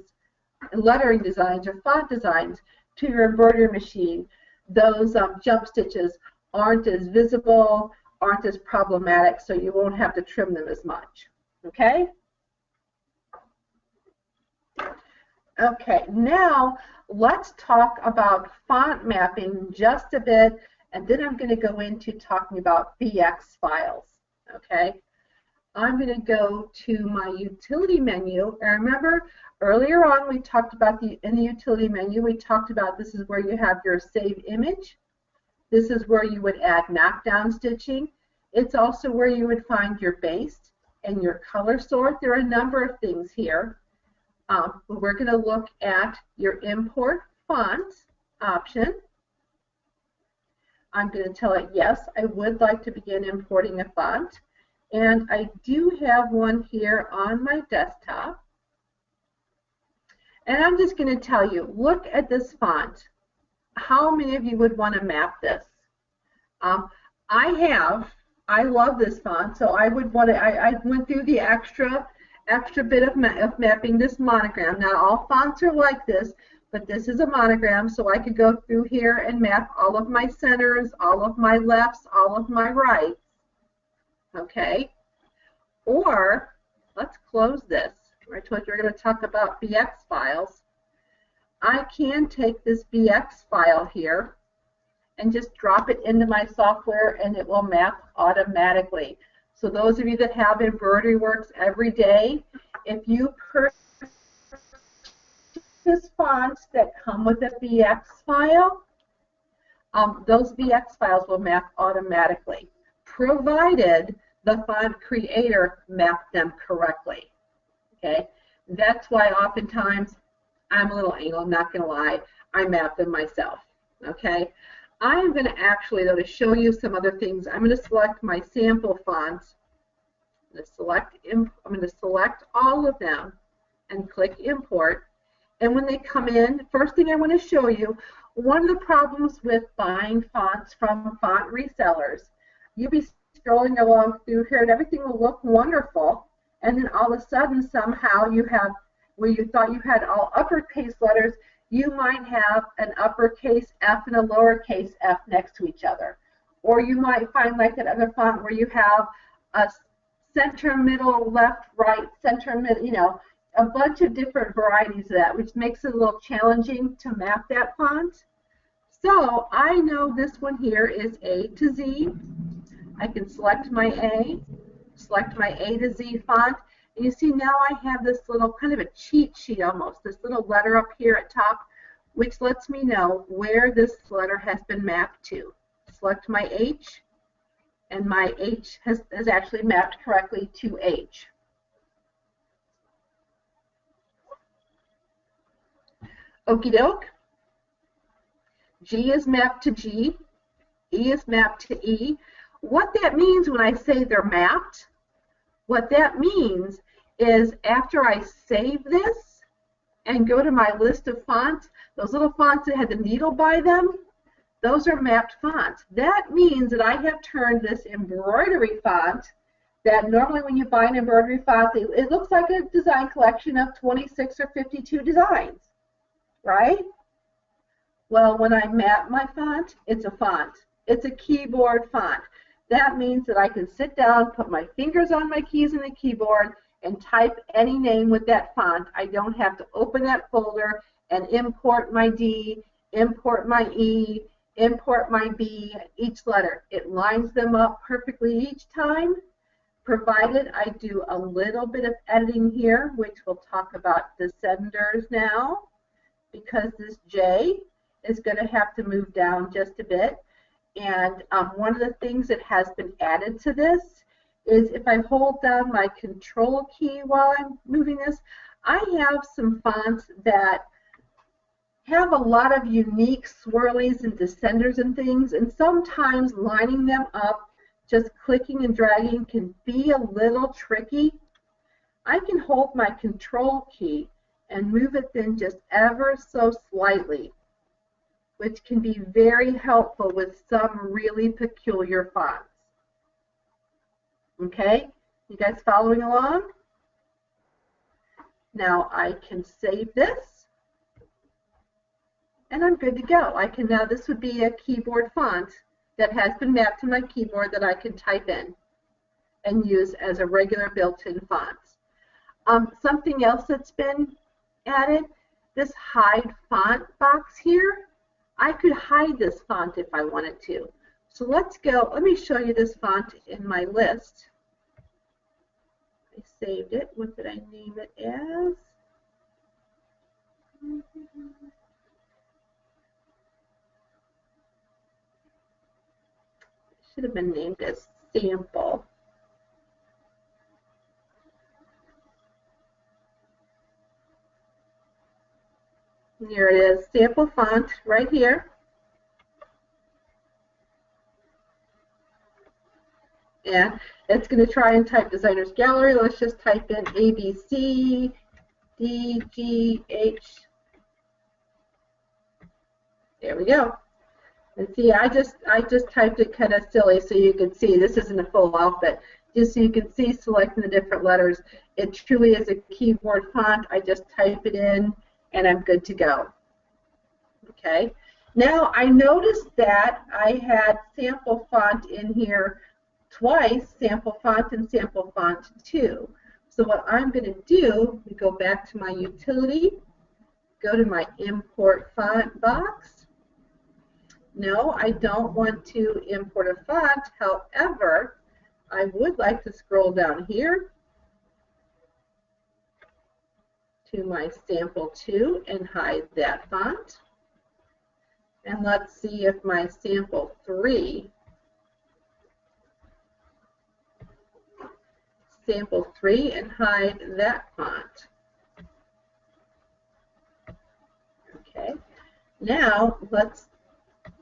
designs or font designs to your embroidery machine, those jump stitches aren't as visible, aren't as problematic, so you won't have to trim them as much. Okay? Okay, now let's talk about font mapping just a bit, and then I'm going to go into talking about BX files. Okay? I'm going to go to my utility menu, and remember earlier on we talked about in the utility menu we talked about this is where you have your save image. This is where you would add knockdown stitching. It's also where you would find your base and your color sort. There are a number of things here. But we're going to look at your import fonts option. I'm going to tell it, yes, I would like to begin importing a font. And I do have one here on my desktop. And I'm just going to tell you, look at this font. How many of you would want to map this? I love this font, so I would want to, I went through the extra bit of mapping this monogram. Now all fonts are like this, but this is a monogram, so I could go through here and map all of my centers, all of my lefts, all of my rights. Okay? Or, let's close this. I told you we're going to talk about BX files. I can take this BX file here and just drop it into my software, and it will map automatically. So those of you that have EmbroideryWorks every day, if you purchase fonts that come with a BX file, those BX files will map automatically, provided the font creator mapped them correctly. Okay, that's why oftentimes I'm a little anal, I'm not going to lie, I map them myself. Okay, I'm going to actually, though, to show you some other things, I'm going to select my sample fonts. I'm going to select all of them and click import. And when they come in, first thing I want to show you, one of the problems with buying fonts from font resellers, you'll be scrolling along through here and everything will look wonderful, and then all of a sudden somehow you have, where you thought you had all uppercase letters, you might have an uppercase F and a lowercase f next to each other. Or you might find like that other font where you have a center, middle, left, right, center, middle, you know, a bunch of different varieties of that, which makes it a little challenging to map that font. So I know this one here is A to Z. I can select my A to Z font, and you see now I have this little kind of a cheat sheet almost, this little letter up here at top, which lets me know where this letter has been mapped to. Select my H, and my H has actually mapped correctly to H. Okie doke. G is mapped to G, E is mapped to E. What that means when I say they're mapped, what that means is after I save this and go to my list of fonts, those little fonts that had the needle by them, those are mapped fonts. That means that I have turned this embroidery font, that normally when you buy an embroidery font, it looks like a design collection of 26 or 52 designs, right? Well, when I map my font, it's a font. It's a keyboard font. That means that I can sit down, put my fingers on my keys in the keyboard, and type any name with that font. I don't have to open that folder and import my D, import my E, import my B, each letter. It lines them up perfectly each time, provided I do a little bit of editing here, which we'll talk about descenders now, because this J is going to have to move down just a bit. And one of the things that has been added to this is if I hold down my control key while I'm moving this, I have some fonts that have a lot of unique swirlies and descenders and things, and sometimes lining them up, just clicking and dragging, can be a little tricky. I can hold my control key and move it then just ever so slightly, which can be very helpful with some really peculiar fonts. Okay, you guys following along? Now I can save this, and I'm good to go. I can now, this would be a keyboard font that has been mapped to my keyboard that I can type in and use as a regular built-in font. Something else that's been added, this hide font box here, I could hide this font if I wanted to. So let's go, let me show you this font in my list. I saved it. What did I name it as? It should have been named as sample. Here it is, sample font right here. And it's going to try and type Designer's Gallery. Let's just type in ABCD D, G, H. There we go. And see, I just typed it kind of silly so you can see this isn't a full alphabet. Just so you can see selecting the different letters. It truly is a keyboard font. I just type it in and I'm good to go. Okay. Now I noticed that I had sample font in here twice, sample font and sample font 2. So what I'm going to do, we go back to my utility, go to my import font box. No, I don't want to import a font. However, I would like to scroll down here to my sample 2 and hide that font. And let's see if my sample 3, and hide that font. Okay, now let's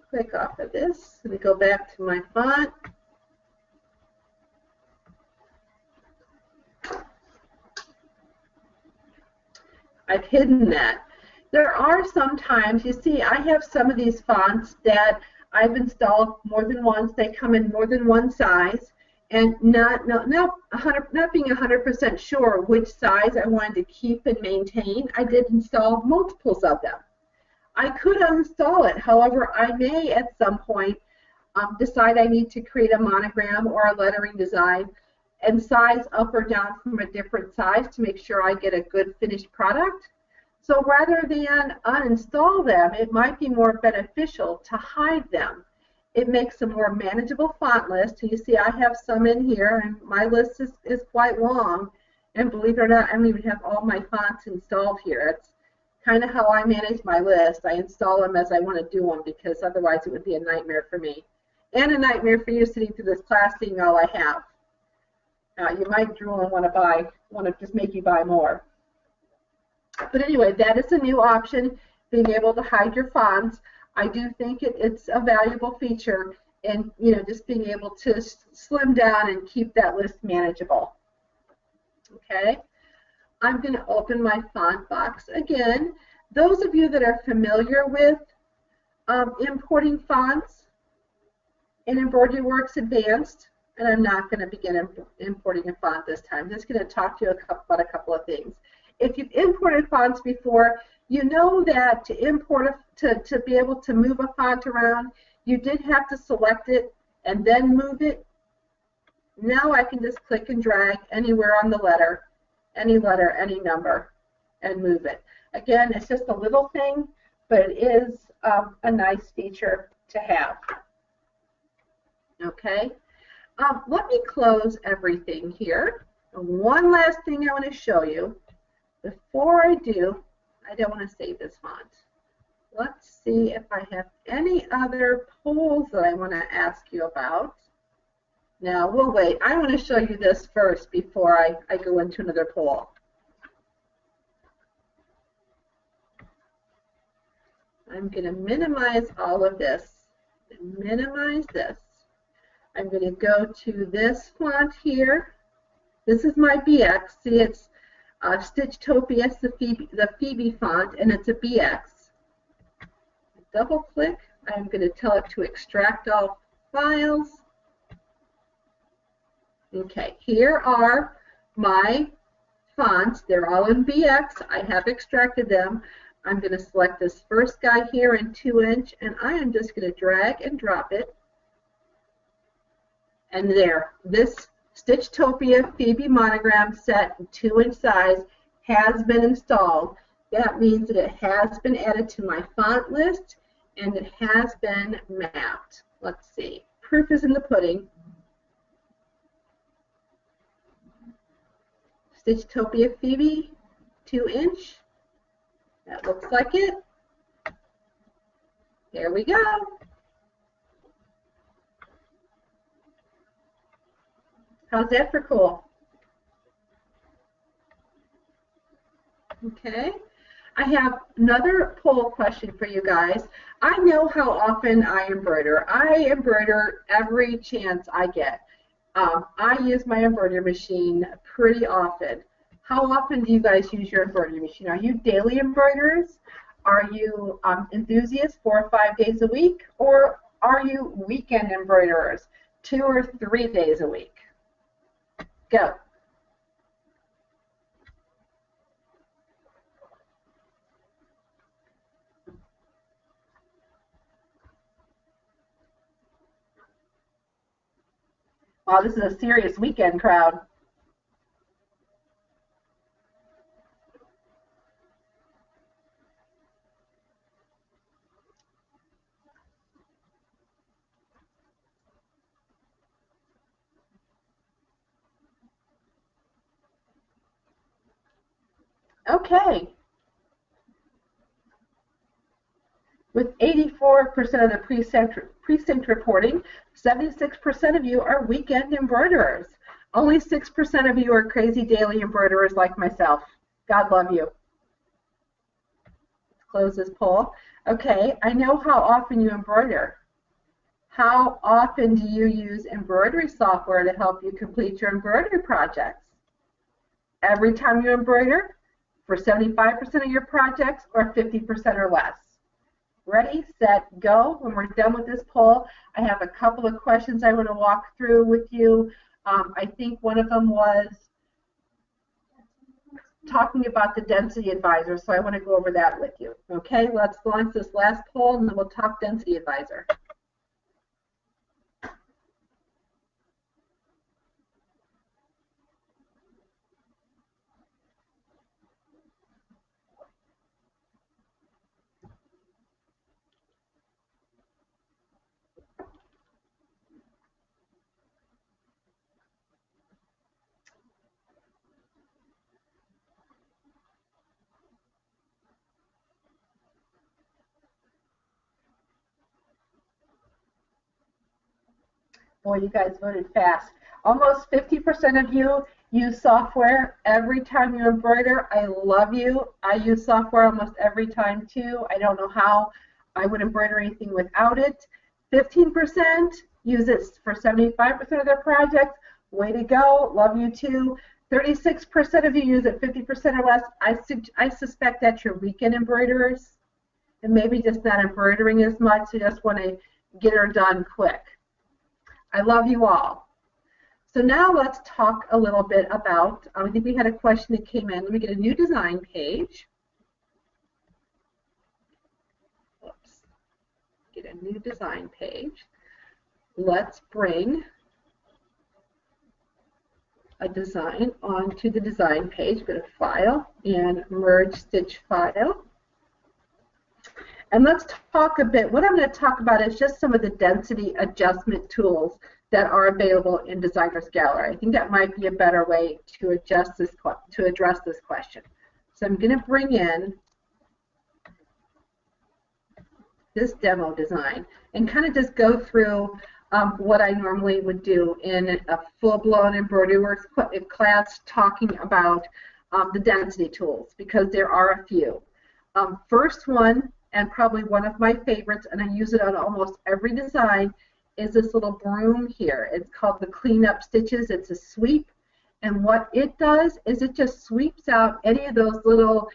click off of this. Let me go back to my font. I've hidden that. There are some times, you see, I have some of these fonts that I've installed more than once. They come in more than one size, and not being 100% sure which size I wanted to keep and maintain, I did install multiples of them. I could uninstall it. However, I may at some point decide I need to create a monogram or a lettering design and size up or down from a different size to make sure I get a good finished product. So rather than uninstall them, it might be more beneficial to hide them. It makes a more manageable font list. So you see I have some in here, and my list is quite long. And believe it or not, I don't even have all my fonts installed here. It's kind of how I manage my list. I install them as I want to do them because otherwise it would be a nightmare for me. And a nightmare for you sitting through this class seeing all I have. You might drool and want to just make you buy more. But anyway, that is a new option, being able to hide your fonts. I do think it's a valuable feature in just being able to slim down and keep that list manageable. Okay, I'm going to open my font box again. Those of you that are familiar with importing fonts in EmbroideryWorks Advanced, and I'm not going to begin importing a font this time. I'm just going to talk to you about a couple of things. If you've imported fonts before, you know that to import to be able to move a font around, you did have to select it and then move it. Now I can just click and drag anywhere on the letter, any number, and move it. Again, it's just a little thing, but it is a nice feature to have. Okay, let me close everything here. And one last thing I want to show you. Before I do, I don't want to save this font. Let's see if I have any other polls that I want to ask you about. Now, we'll wait. I want to show you this first before I go into another poll. I'm going to minimize all of this. Minimize this. I'm going to go to this font here. This is my BX. See, it's Stitchtopia, the Phoebe font, and it's a BX. Double click. I'm going to tell it to extract all files. Okay, here are my fonts. They're all in BX. I have extracted them. I'm going to select this first guy here in 2-inch, and I am just going to drag and drop it. And there, this Stitchtopia Phoebe monogram set in 2-inch size has been installed. That means that it has been added to my font list and it has been mapped. Let's see. Proof is in the pudding. Stitchtopia Phoebe 2-inch. That looks like it. There we go. How's that for cool? Okay. I have another poll question for you guys. I know how often I embroider. I embroider every chance I get. I use my embroidery machine pretty often. How often do you guys use your embroidery machine? Are you daily embroiderers? Are you enthusiasts 4 or 5 days a week? Or are you weekend embroiderers 2 or 3 days a week? Go. Wow, this is a serious weekend crowd. Okay. With 84% of the precinct reporting, 76% of you are weekend embroiderers. Only 6% of you are crazy daily embroiderers like myself. God love you. Let's close this poll. Okay, I know how often you embroider. How often do you use embroidery software to help you complete your embroidery projects? Every time you embroider, for 75% of your projects, or 50% or less? Ready, set, go. When we're done with this poll, I have a couple of questions I want to walk through with you. I think one of them was talking about the density advisor, so I want to go over that with you. Okay, let's launch this last poll and then we'll talk density advisor. Boy, you guys voted fast. Almost 50% of you use software every time you embroider. I love you. I use software almost every time too. I don't know how I would embroider anything without it. 15% use it for 75% of their projects. Way to go. Love you too. 36% of you use it 50% or less. I suspect that's your weekend embroiderers and maybe just not embroidering as much. So just want to get her done quick. I love you all. So now let's talk a little bit about, I think we had a question that came in. Let me get a new design page. Oops. Get a new design page. Let's bring a design onto the design page. Go to File and Merge Stitch File. And let's talk a bit, what I'm going to talk about is just some of the density adjustment tools that are available in Designer's Gallery. I think that might be a better way to address this question. So I'm going to bring in this demo design and kind of just go through what I normally would do in a full-blown EmbroideryWorks class talking about the density tools, because there are a few. First one, and probably one of my favorites, and I use it on almost every design, is this little broom here. It's called the Cleanup Stitches. It's a sweep, and what it does is it just sweeps out any of those little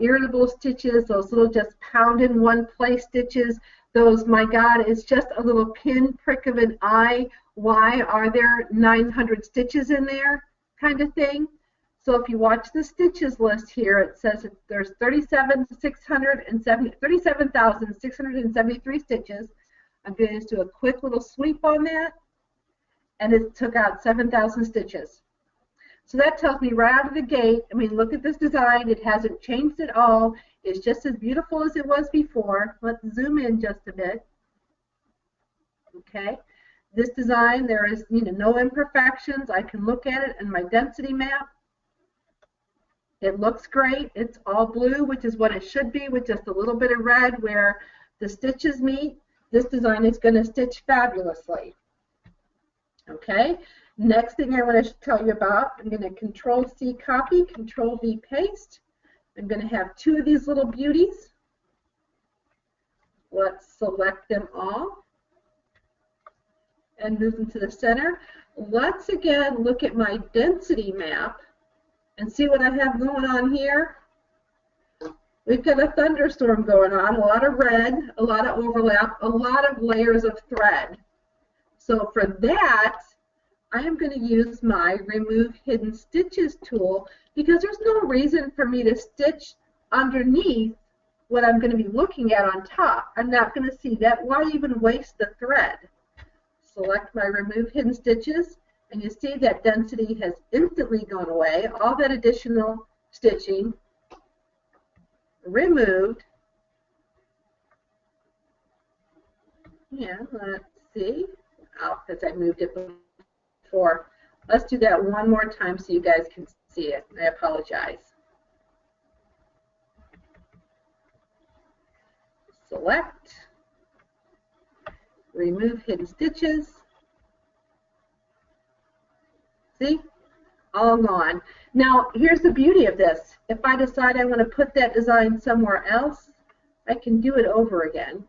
irritable stitches, those little just pound in one place stitches, those, my God, it's just a little pin prick of an eye, why are there 900 stitches in there kind of thing. So if you watch the stitches list here, it says there's 37,673 stitches. I'm going to just do a quick little sweep on that, and it took out 7,000 stitches. So that tells me right out of the gate, I mean, look at this design. It hasn't changed at all. It's just as beautiful as it was before. Let's zoom in just a bit. Okay. This design, there is no imperfections. I can look at it in my density map. It looks great. It's all blue, which is what it should be, with just a little bit of red where the stitches meet. This design is going to stitch fabulously. Okay. Next thing I want to tell you about, I'm going to Control-C copy, Control-V paste. I'm going to have two of these little beauties. Let's select them all and move them to the center. Let's again look at my density map And see what I have going on here? We've got a thunderstorm going on, a lot of red, a lot of overlap, a lot of layers of thread. So for that, I am going to use my Remove Hidden Stitches tool because there's no reason for me to stitch underneath what I'm going to be looking at on top. I'm not going to see that. Why even waste the thread? Select my Remove Hidden Stitches, and you see that density has instantly gone away. All that additional stitching removed. Yeah, let's see. Oh, because I moved it before. Let's do that one more time so you guys can see it. I apologize. Select, remove hidden stitches. See? All gone. Now, here's the beauty of this. If I decide I want to put that design somewhere else, I can do it over again.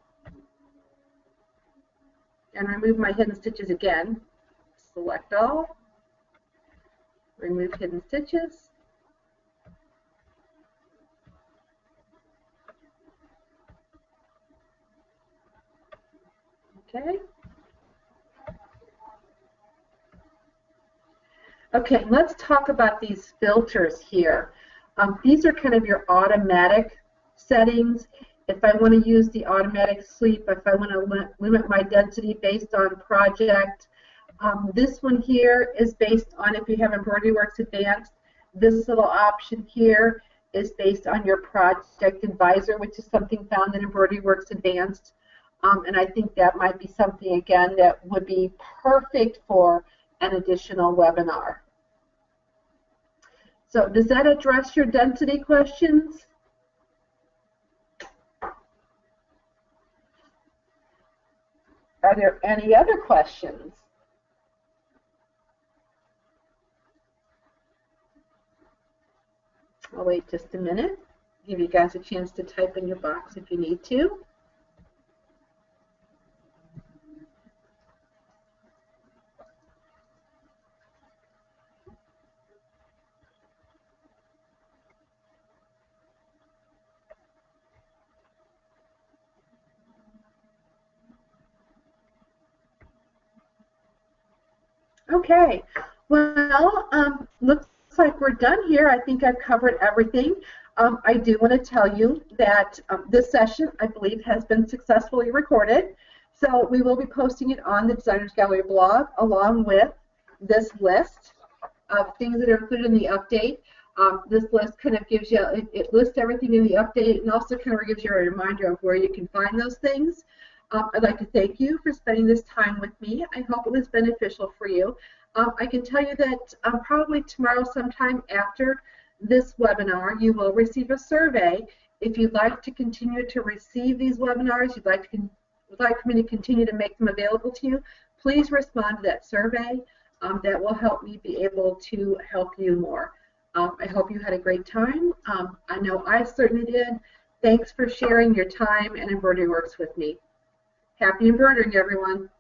And remove my hidden stitches again. Select all. Remove hidden stitches. Okay. Okay, let's talk about these filters here. These are kind of your automatic settings. If I want to use the automatic sweep, if I want to limit my density based on project. This one here is based on if you have EmbroideryWorks Advanced. This little option here is based on your project advisor, which is something found in EmbroideryWorks Advanced. And I think that might be something, again, that would be perfect for an additional webinar. So does that address your density questions? Are there any other questions? I'll wait just a minute. Give you guys a chance to type in your box if you need to. Okay, well, looks like we're done here. I think I've covered everything. I do want to tell you that this session, I believe, has been successfully recorded. So we will be posting it on the Designers Gallery blog along with this list of things that are included in the update. This list kind of gives you, it lists everything in the update and also kind of gives you a reminder of where you can find those things. I'd like to thank you for spending this time with me. I hope it was beneficial for you. I can tell you that probably tomorrow sometime after this webinar, you will receive a survey. If you'd like to continue to receive these webinars, would like for me to continue to make them available to you, please respond to that survey. That will help me be able to help you more. I hope you had a great time. I know I certainly did. Thanks for sharing your time and EmbroideryWorks with me. Happy embroidering, everyone.